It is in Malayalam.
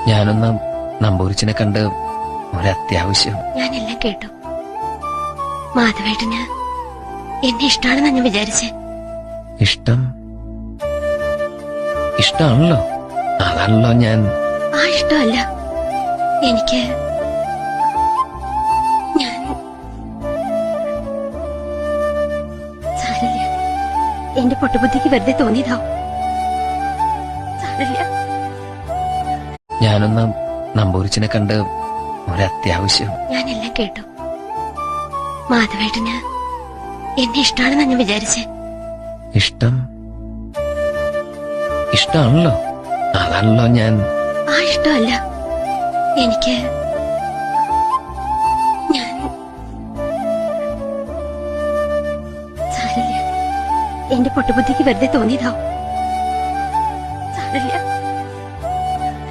ഞാനൊന്ന് നമ്പൂരിച്ചിനെ കണ്ട് ഒരത്യാവശ്യം. ഞാനെല്ലാം കേട്ടു. മാധവേട്ടന് എന്നെ ഇഷ്ടമാണെന്നാ ഞാൻ വിചാരിച്ചേ. ഇഷ്ടം ഇഷ്ടാണല്ലോ. അതാണല്ലോ ഞാൻ. ആ ഇഷ്ടമല്ല എനിക്ക്. ഞാൻ സാരില്ല, എന്റെ പൊട്ടുബുദ്ധിക്ക് വെറുതെ തോന്നിയതാവും. സാരില്ല. ഞാനൊന്ന് നമ്പൂരിച്ചിനെ കണ്ട് ഒരത്യാവശ്യം. ഞാനെല്ലാം കേട്ടു. മാധവേട്ടന് എന്നെ ഇഷ്ടമാണെന്നാ ഞാൻ വിചാരിച്ചേ. ഇഷ്ടം ഇഷ്ടാണല്ലോ. അതാണല്ലോ ഞാൻ. ആ ഇഷ്ടമല്ല എനിക്ക്. ഞാൻ സാരില്ല, എന്റെ പൊട്ടുബുദ്ധിക്ക് വെറുതെ തോന്നിയതാവും.